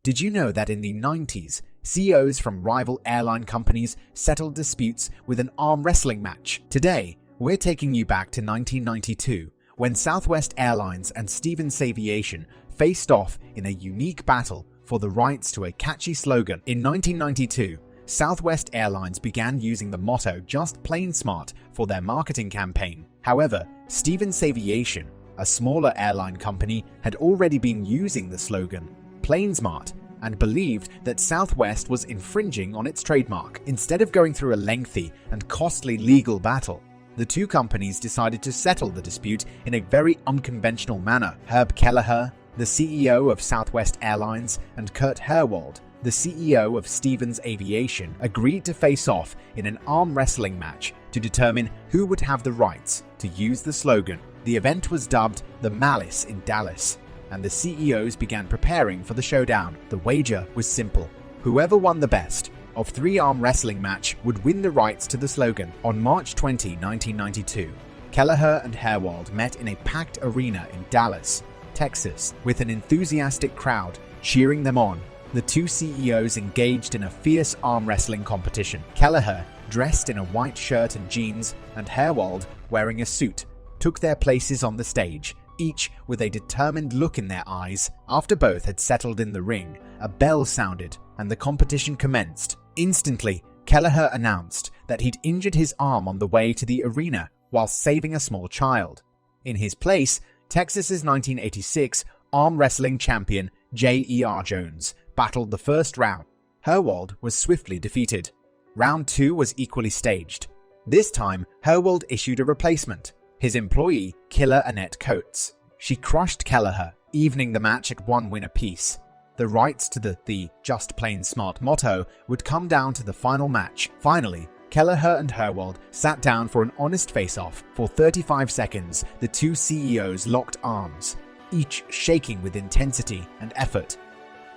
Did you know that in the 90s, CEOs from rival airline companies settled disputes with an arm wrestling match? Today, we're taking you back to 1992, when Southwest Airlines and Stevens Aviation faced off in a unique battle for the rights to a catchy slogan. In 1992, Southwest Airlines began using the motto "Just Plain Smart" for their marketing campaign. However, Stevens Aviation, a smaller airline company, had already been using the slogan "Plain Smart" and believed that Southwest was infringing on its trademark. Instead of going through a lengthy and costly legal battle, the two companies decided to settle the dispute in a very unconventional manner. Herb Kelleher, the CEO of Southwest Airlines, and Kurt Herwold, the CEO of Stevens Aviation, agreed to face off in an arm wrestling match to determine who would have the rights to use the slogan. The event was dubbed the Malice in Dallas, and the CEOs began preparing for the showdown. The wager was simple. Whoever won the best of three arm wrestling match would win the rights to the slogan. On March 20, 1992, Kelleher and Herwold met in a packed arena in Dallas, Texas, with an enthusiastic crowd cheering them on. The two CEOs engaged in a fierce arm wrestling competition. Kelleher, dressed in a white shirt and jeans, and Herwold, wearing a suit, took their places on the stage, each with a determined look in their eyes. After both had settled in the ring, a bell sounded and the competition commenced. Instantly, Kelleher announced that he'd injured his arm on the way to the arena while saving a small child. In his place, Texas's 1986 arm wrestling champion J.E.R. Jones battled the first round. Herwold was swiftly defeated. Round 2 was equally staged. This time, Herwold issued a replacement, his employee, Killer Annette Coates. She crushed Kelleher, evening the match at one win apiece. The rights to the Just Plain Smart motto would come down to the final match. Finally, Kelleher and Herwold sat down for an honest face-off. For 35 seconds, the two CEOs locked arms, each shaking with intensity and effort.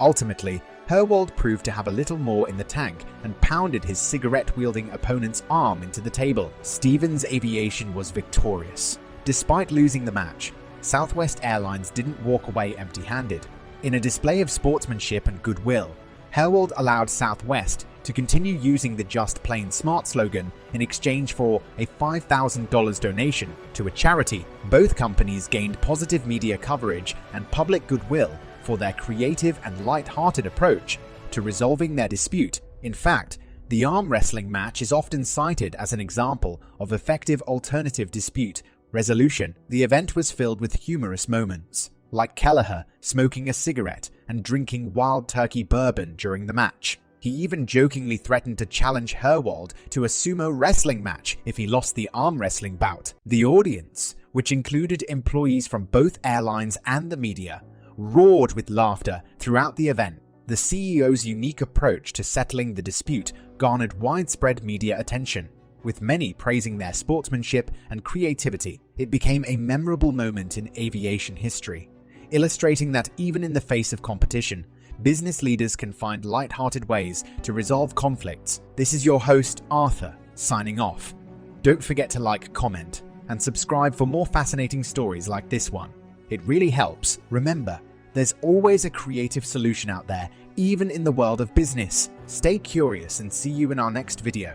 Ultimately, Herwold proved to have a little more in the tank and pounded his cigarette-wielding opponent's arm into the table. Stevens Aviation was victorious. Despite losing the match, Southwest Airlines didn't walk away empty-handed. In a display of sportsmanship and goodwill, Herwold allowed Southwest to continue using the Just Plain Smart slogan in exchange for a $5,000 donation to a charity. Both companies gained positive media coverage and public goodwill for their creative and light-hearted approach to resolving their dispute. In fact, the arm wrestling match is often cited as an example of effective alternative dispute resolution. The event was filled with humorous moments, like Kelleher smoking a cigarette and drinking Wild Turkey bourbon during the match. He even jokingly threatened to challenge Herwold to a sumo wrestling match if he lost the arm wrestling bout. The audience, which included employees from both airlines and the media, roared with laughter throughout the event. The CEO's unique approach to settling the dispute garnered widespread media attention, with many praising their sportsmanship and creativity. It became a memorable moment in aviation history, illustrating that even in the face of competition, business leaders can find light-hearted ways to resolve conflicts. This is your host, Arthur, signing off. Don't forget to like, comment, and subscribe for more fascinating stories like this one. It really helps. Remember, there's always a creative solution out there, even in the world of business. Stay curious and see you in our next video.